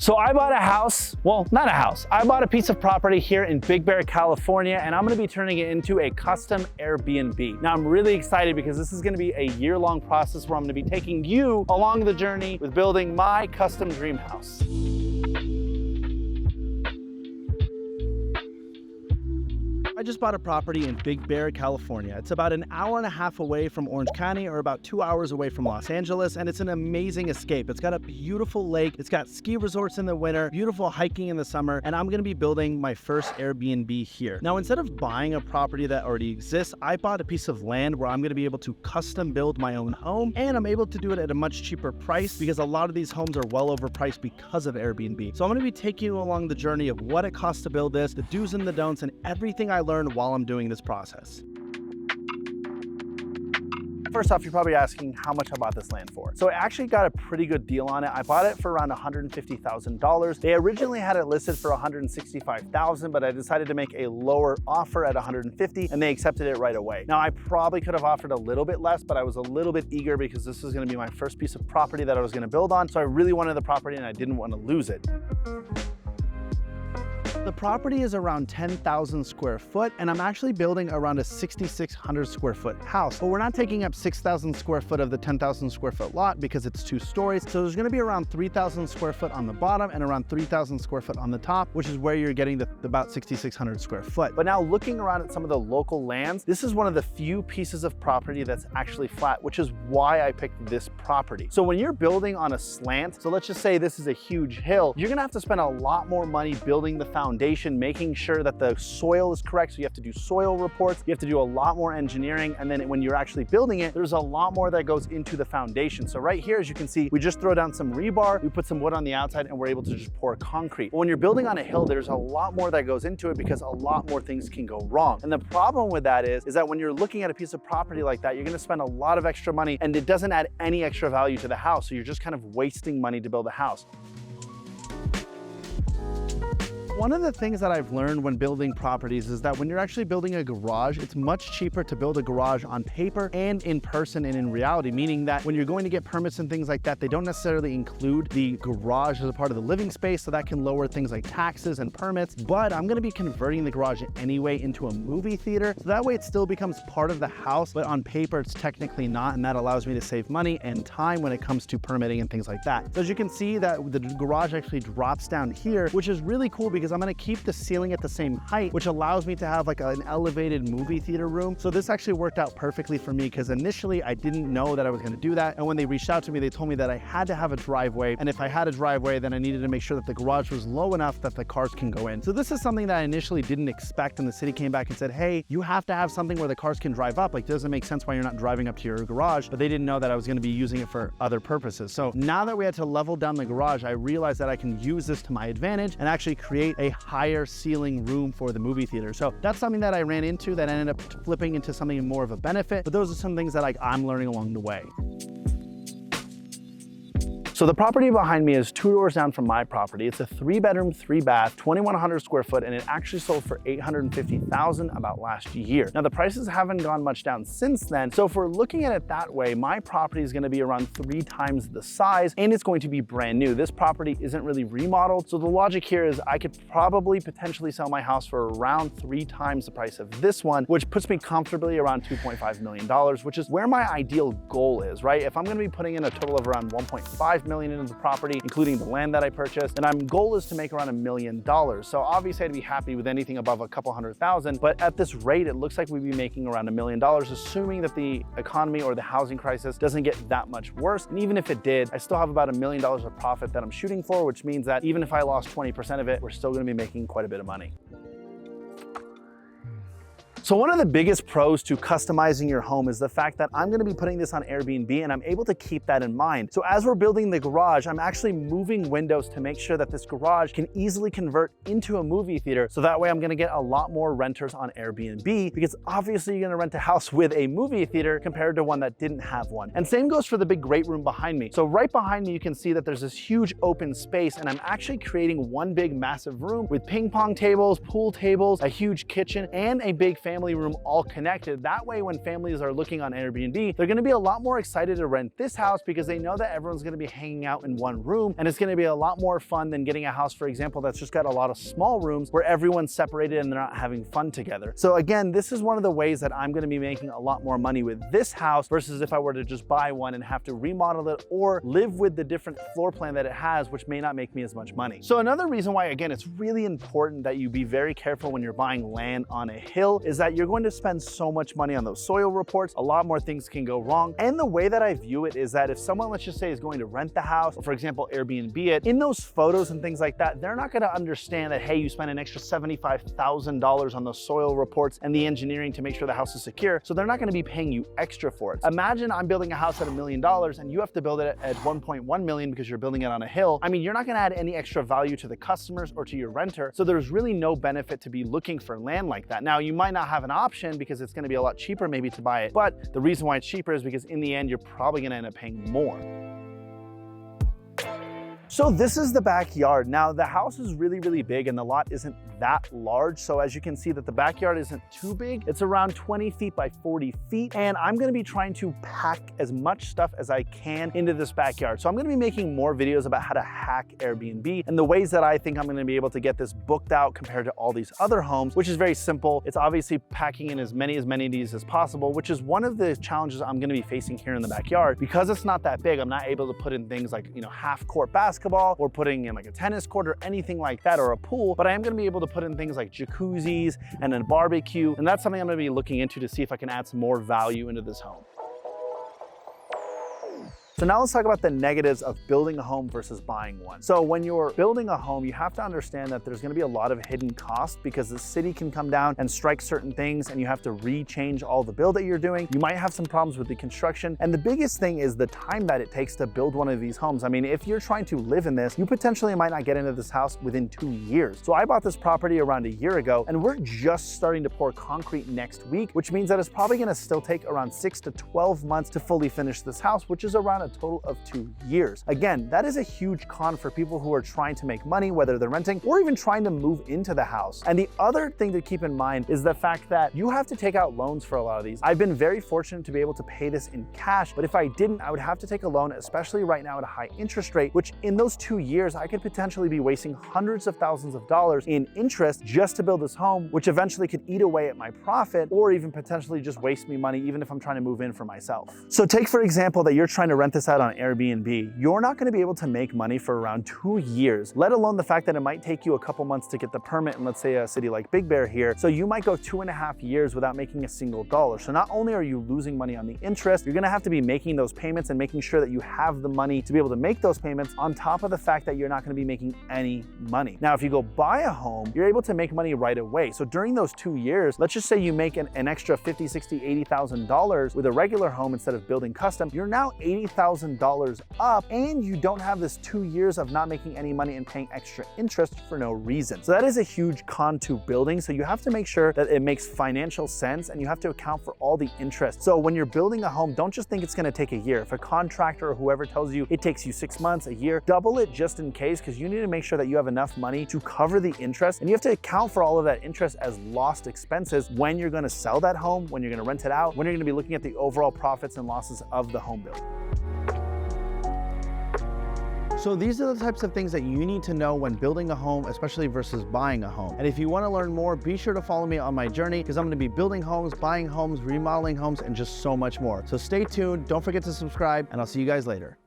So I bought a house, well, not a house. I bought a piece of property here in Big Bear, California, and I'm gonna be turning it into a custom Airbnb. Now I'm really excited because this is gonna be a year-long process where I'm gonna be taking you along the journey with building my custom dream house. I just bought a property in Big Bear, California. It's about an hour and a half away from Orange County or about 2 hours away from Los Angeles, and it's an amazing escape. It's got a beautiful lake, it's got ski resorts in the winter, beautiful hiking in the summer, and I'm gonna be building my first Airbnb here. Now, instead of buying a property that already exists, I bought a piece of land where I'm gonna be able to custom build my own home, and I'm able to do it at a much cheaper price because a lot of these homes are well overpriced because of Airbnb. So I'm gonna be taking you along the journey of what it costs to build this, the do's and the don'ts, and everything I learned while I'm doing this process. First off, you're probably asking how much I bought this land for. So I actually got a pretty good deal on it. I bought it for around $150,000. They originally had it listed for $165,000, but I decided to make a lower offer at $150,000 and they accepted it right away. Now I probably could have offered a little bit less, but I was a little bit eager because this was gonna be my first piece of property that I was gonna build on. So I really wanted the property and I didn't want to lose it. The property is around 10,000 square foot, and I'm actually building around a 6,600 square foot house. But we're not taking up 6,000 square foot of the 10,000 square foot lot because it's 2 stories. So there's gonna be around 3,000 square foot on the bottom and around 3,000 square foot on the top, which is where you're getting the about 6,600 square foot. But now looking around at some of the local lands, this is one of the few pieces of property that's actually flat, which is why I picked this property. So when you're building on a slant, so let's just say this is a huge hill, you're gonna have to spend a lot more money building the foundation, making sure that the soil is correct. So you have to do soil reports, you have to do a lot more engineering, and then when you're actually building it, there's a lot more that goes into the foundation. So right here, as you can see, we just throw down some rebar, we put some wood on the outside, and we're able to just pour concrete. But when you're building on a hill, there's a lot more that goes into it because a lot more things can go wrong. And the problem with that is that when you're looking at a piece of property like that, you're gonna spend a lot of extra money and it doesn't add any extra value to the house. So you're just kind of wasting money to build a house. One of the things that I've learned when building properties is that when you're actually building a garage, it's much cheaper to build a garage on paper and in person and in reality, meaning that when you're going to get permits and things like that, they don't necessarily include the garage as a part of the living space, so that can lower things like taxes and permits. But I'm gonna be converting the garage anyway into a movie theater, so that way it still becomes part of the house, but on paper it's technically not, and that allows me to save money and time when it comes to permitting and things like that. So as you can see that the garage actually drops down here, which is really cool because I'm gonna keep the ceiling at the same height, which allows me to have like an elevated movie theater room. So this actually worked out perfectly for me because initially I didn't know that I was gonna do that. And when they reached out to me, they told me that I had to have a driveway. And if I had a driveway, then I needed to make sure that the garage was low enough that the cars can go in. So this is something that I initially didn't expect. And the city came back and said, hey, you have to have something where the cars can drive up. Like, it doesn't make sense why you're not driving up to your garage. But they didn't know that I was gonna be using it for other purposes. So now that we had to level down the garage, I realized that I can use this to my advantage and actually create a higher ceiling room for the movie theater. So that's something that I ran into that ended up flipping into something more of a benefit, but those are some things that I'm learning along the way. So the property behind me is 2 doors down from my property. It's a 3-bedroom, 3-bath, 2,100 square foot, and it actually sold for $850,000 about last year. Now the prices haven't gone much down since then. So if we're looking at it that way, my property is gonna be around 3 times the size, and it's going to be brand new. This property isn't really remodeled. So the logic here is I could probably potentially sell my house for around 3 times the price of this one, which puts me comfortably around $2.5 million, which is where my ideal goal is, right? If I'm gonna be putting in a total of around $1.5 million into the property, including the land that I purchased, and my goal is to make around $1 million. So obviously I'd be happy with anything above a couple $100,000, but at this rate, it looks like we'd be making around $1 million, assuming that the economy or the housing crisis doesn't get that much worse. And even if it did, I still have about $1 million of profit that I'm shooting for, which means that even if I lost 20% of it, we're still gonna be making quite a bit of money. So one of the biggest pros to customizing your home is the fact that I'm gonna be putting this on Airbnb and I'm able to keep that in mind. So as we're building the garage, I'm actually moving windows to make sure that this garage can easily convert into a movie theater. So that way I'm gonna get a lot more renters on Airbnb, because obviously you're gonna rent a house with a movie theater compared to one that didn't have one. And same goes for the big great room behind me. So right behind me, you can see that there's this huge open space, and I'm actually creating one big massive room with ping pong tables, pool tables, a huge kitchen, and a big fan family room all connected. That way, when families are looking on Airbnb, they're gonna be a lot more excited to rent this house because they know that everyone's gonna be hanging out in one room, and it's gonna be a lot more fun than getting a house, for example, that's just got a lot of small rooms where everyone's separated and they're not having fun together. So again, this is one of the ways that I'm gonna be making a lot more money with this house versus if I were to just buy one and have to remodel it or live with the different floor plan that it has, which may not make me as much money. So another reason why, again, it's really important that you be very careful when you're buying land on a hill is that you're going to spend so much money on those soil reports. A lot more things can go wrong. And the way that I view it is that if someone, let's just say, is going to rent the house, or for example, Airbnb it, in those photos and things like that, they're not gonna understand that, hey, you spent an extra $75,000 on the soil reports and the engineering to make sure the house is secure. So they're not gonna be paying you extra for it. Imagine I'm building a house at $1 million and you have to build it at 1.1 million because you're building it on a hill. I mean, you're not gonna add any extra value to the customers or to your renter. So there's really no benefit to be looking for land like that. Now, you might not have an option because it's gonna be a lot cheaper maybe to buy it, but the reason why it's cheaper is because in the end, you're probably gonna end up paying more. So this is the backyard. Now the house is really, really big and the lot isn't that large. So as you can see that the backyard isn't too big. It's around 20 feet by 40 feet. And I'm gonna be trying to pack as much stuff as I can into this backyard. So I'm gonna be making more videos about how to hack Airbnb and the ways that I think I'm gonna be able to get this booked out compared to all these other homes, which is very simple. It's obviously packing in as many amenities as possible, which is one of the challenges I'm gonna be facing here in the backyard. Because it's not that big, I'm not able to put in things like, half court basketball or putting in like a tennis court or anything like that, or a pool, but I am gonna be able to put in things like jacuzzis and a barbecue. And that's something I'm gonna be looking into to see if I can add some more value into this home. So now let's talk about the negatives of building a home versus buying one. So when you're building a home, you have to understand that there's gonna be a lot of hidden costs because the city can come down and strike certain things and you have to re-change all the build that you're doing. You might have some problems with the construction. And the biggest thing is the time that it takes to build one of these homes. I mean, if you're trying to live in this, you potentially might not get into this house within 2 years. So I bought this property around a year ago and we're just starting to pour concrete next week, which means that it's probably gonna still take around 6 to 12 months to fully finish this house, which is around a total of 2 years. Again, that is a huge con for people who are trying to make money, whether they're renting or even trying to move into the house. And the other thing to keep in mind is the fact that you have to take out loans for a lot of these. I've been very fortunate to be able to pay this in cash, but if I didn't, I would have to take a loan, especially right now at a high interest rate, which in those 2 years, I could potentially be wasting hundreds of thousands of dollars in interest just to build this home, which eventually could eat away at my profit or even potentially just waste me money, even if I'm trying to move in for myself. So take, for example, that you're trying to rent this out on Airbnb. You're not going to be able to make money for around 2 years, let alone the fact that it might take you a couple months to get the permit in, let's say, a city like Big Bear here. So you might go 2.5 years without making a single dollar. So not only are you losing money on the interest, you're going to have to be making those payments and making sure that you have the money to be able to make those payments on top of the fact that you're not going to be making any money. Now, if you go buy a home, you're able to make money right away. So during those 2 years, let's just say you make an extra $50, $60, $80,000 with a regular home instead of building custom, you're now $80,000 up and you don't have this 2 years of not making any money and paying extra interest for no reason. So that is a huge con to building. So you have to make sure that it makes financial sense and you have to account for all the interest. So when you're building a home, don't just think it's going to take a year. If a contractor or whoever tells you it takes you 6 months, a year, double it just in case, because you need to make sure that you have enough money to cover the interest. And you have to account for all of that interest as lost expenses when you're going to sell that home, when you're going to rent it out, when you're going to be looking at the overall profits and losses of the home build. So these are the types of things that you need to know when building a home, especially versus buying a home. And if you want to learn more, be sure to follow me on my journey because I'm going to be building homes, buying homes, remodeling homes, and just so much more. So stay tuned. Don't forget to subscribe, and I'll see you guys later.